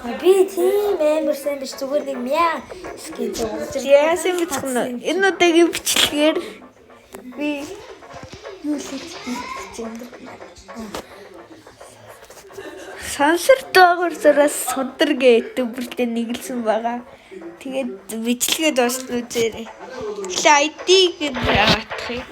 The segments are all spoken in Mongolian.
Би тийм амар сайн биш зүгээр нэг мяа скетч өгч яасан бичих нь энэ удаагийн бичлэгээр би юу л хийж сансар доогор зураас судар гэдэг бүртээ нэглэсэн байгаа. Тэгээд бичлэгээ дуусна үзээрэй. Тэглээ ID-г яатахыг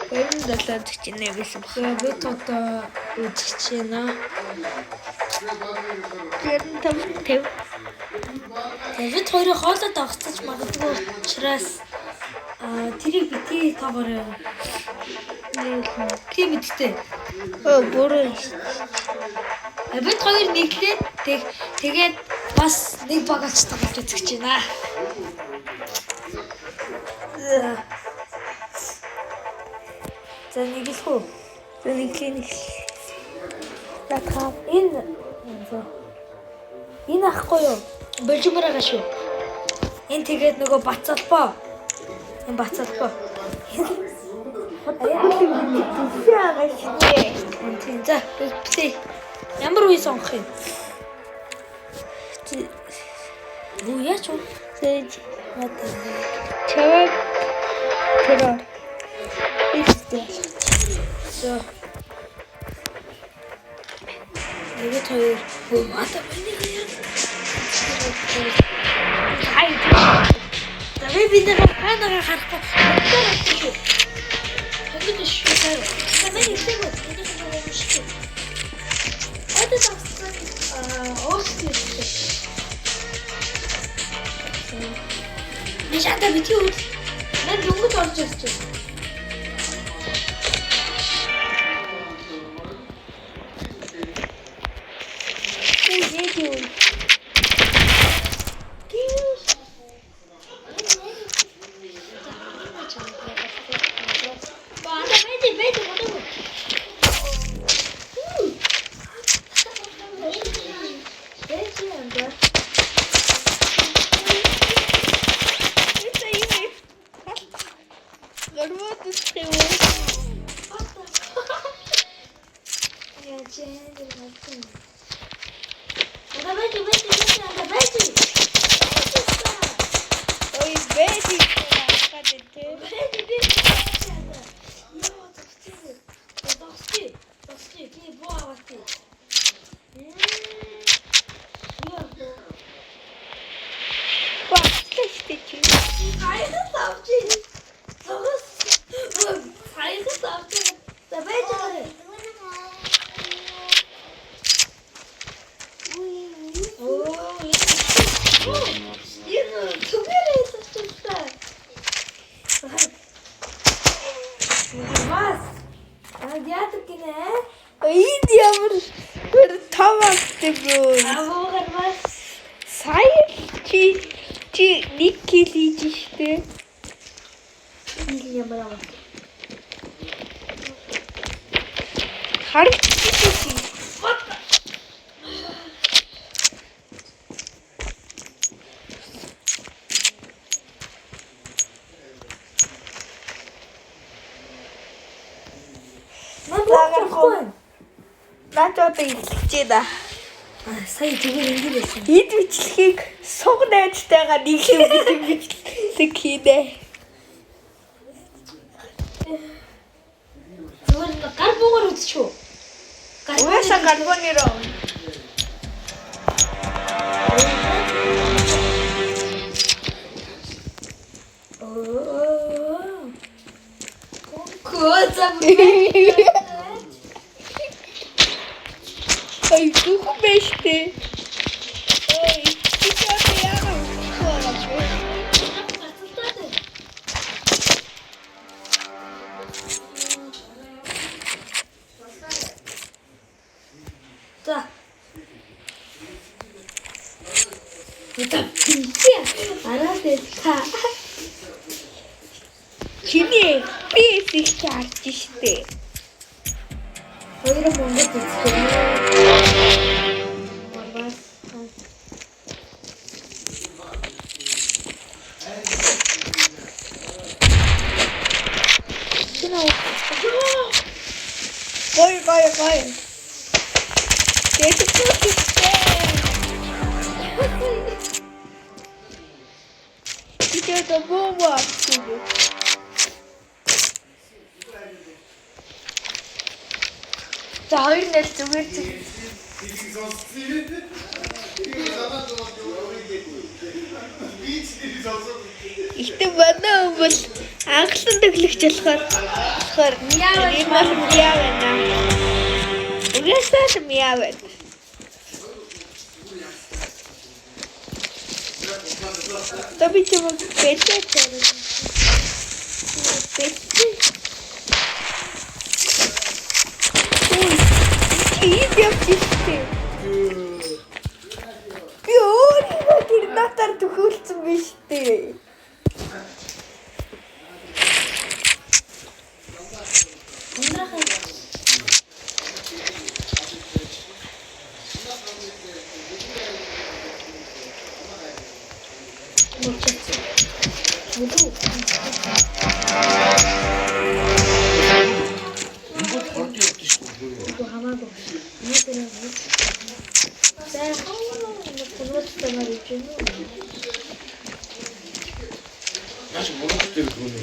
2741 гэсэн байна. би одоо үзэж байна. 45. Бид хоёрыг хоолойд авцаж магадгүй учраас тэрийг битгий тоогоор тийм бидтэй. Бүрээ. Бид хоёр нэглээд тэгээд бас нэг багаж тавьж үзэж байна. За нэглэх үү? Нэглэх. Энэ ахгүй юу? Бэлжмэрага шүү. Энэ тэгээд нөгөө бацалбаа. Энэ бацалбаа. За битээ. Ямар үе сонгох юм? Юу яач вэ? Сэж чаваг тэрээр истэ. За. Нэг хоёр бата байна яа. Хай. Давай бид нэг ханага харахгүй. Хэвээ шүү. Тамаа ихтэй гоо. Энэ шүү. Одоо оостой. Би шатаа битгий үү? Мен дөнгөж орж ирж байна. Наачаад ихлэж байна. Сая зүгээр ингэ байсан. Эд бичлэгийг суг найзтайгаа нийлэв гэдэг бичлэг хийнэ. Зүгээр гар буугаар үзчихв. Уяса карбонероо. Ай, духу бэштэй. Ой, чичээ яа. За. Это пиздец. Арастай та. Чиний би их чарч штэ. Хоёроо монгол үзсэн. Марбас. Ой. Get the бомба. За 2-0 зүгээр чи. Ихтэй байна бол анхлан төглөгч болохоор яа байна. Угаасаа мяа байна. Таби ч юм бэлээ чараа. Идиотичтэй. Ёо, тэр натар төхөөлсөн биз дээ. Яаж мөрөдтэй гүнэ.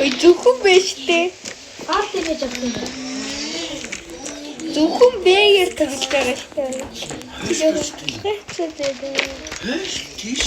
Ой зөвхөн биш дээ. Аат ингэж авсан. Зөвхөн бэгээр тоглож байгаа шүү дээ. Тийш.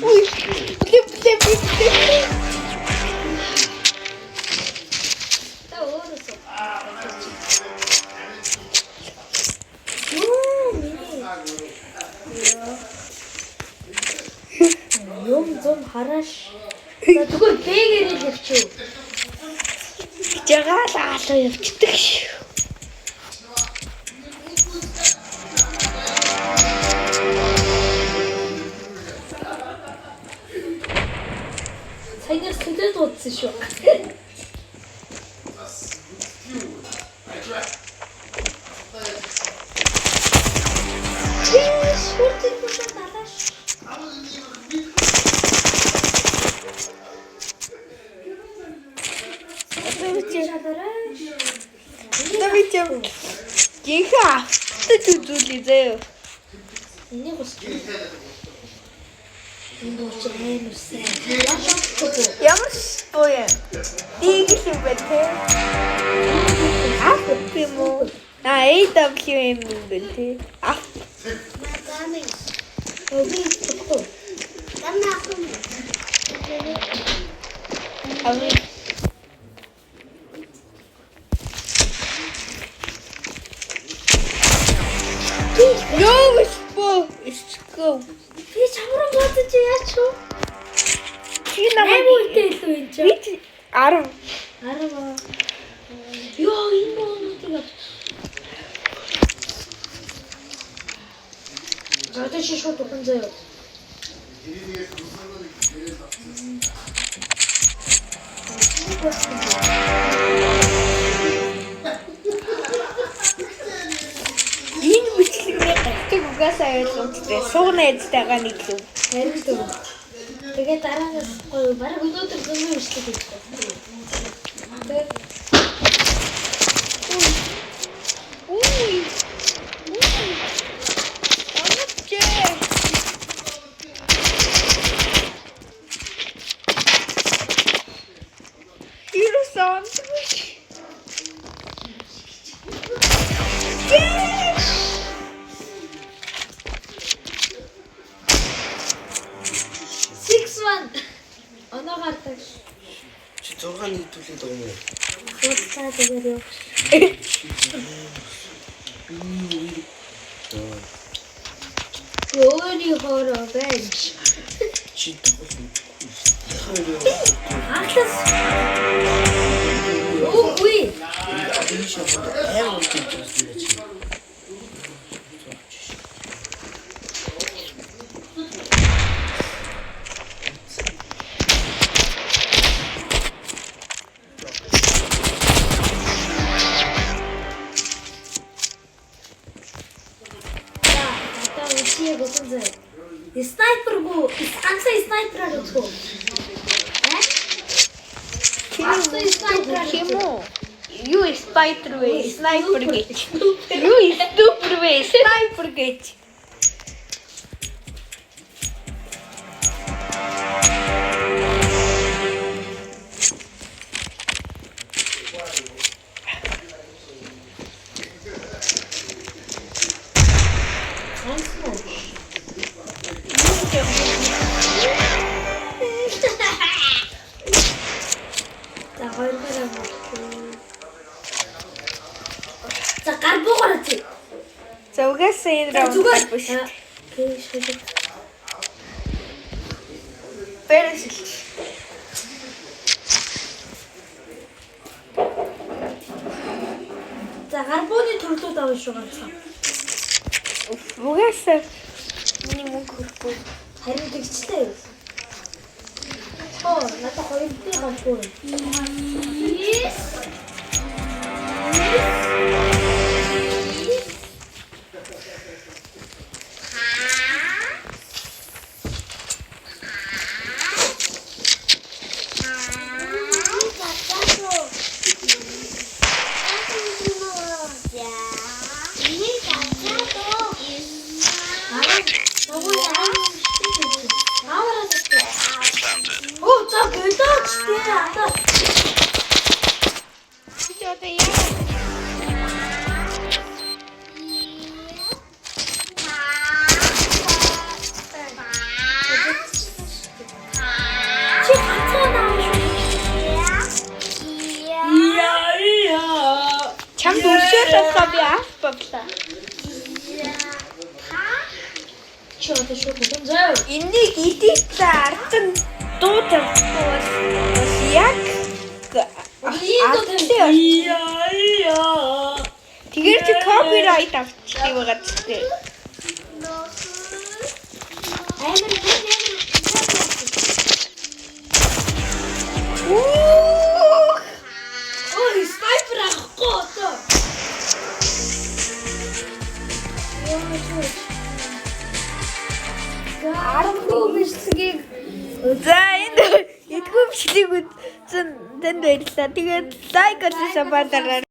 Ой. Блэ. Юм хараш. Тэгвэл бэгээр л явчих. Жагаалаа явчихдаг шүү. Саяны сүлээд удсан шүү. Навичам. Гинха. Тэжүүлээ зөө. Энийг усч. Энэ усч нэрсэн. Ямар боё. Дийгэл юм бэ те. Аппимо. AWM юм бэ те. Надамын. Оби тото. Танаахан. Ами. No, it's go. Би чамран бодож яач вэ? Чи намайг үлдээ илүү энэ чинь. би 10. 10. Йоо, энэ монотыг авч. Гадаа шишот ухын заяа. Энэ бичлэгний гацдаг угаасаа ойлгомжтой. Суугна эдтэйгаа нэг л. Харин тийм. Тэгээд дараагаас гоё бараг өнөөдөр зөндөө бичлэг хийдэг. Үй. Амчээ. Ирусан. Оногоортой. Чи 6 нийтүүлээд байгаа юм уу? Хөөцөө тэгээд юу. Гөөний хороо байж. Чи Ахлас. Үгүй. Снайпер гоо, ганцхан снайпераар үзгөө. Химо. Юу Spider вэ? Sniper гэж. Юу Super вэ? Sniper гэж. За хоёроо мөн. За гарбуугаар чи. За угаасаа энэ раунд биш. Бэрсэл. За гарбууны төрлүүд авах шүү ганцхан. Угаасаа миний мөнгө хөрөхгүй. Харин тэгчтэй юу? Оо, надад хоёр дээг гарбуу. Оо, за бэлдэж тээ атаа. Чи одоо яа? Чи хацаа Чамд өршөөлөхөө би авбавлаа. чи одоо шүү дээ. За Энийг идэх ард нь дуудах бол яг тэгэхээр чи copyright авчих байгаа ч ой, снайпер авахгүй одоо. Гарбуу бишгийг за энэ эдгээр бичлэг үзсэн танд баярлалаа. Тэгээд лайк хийсэн бадараа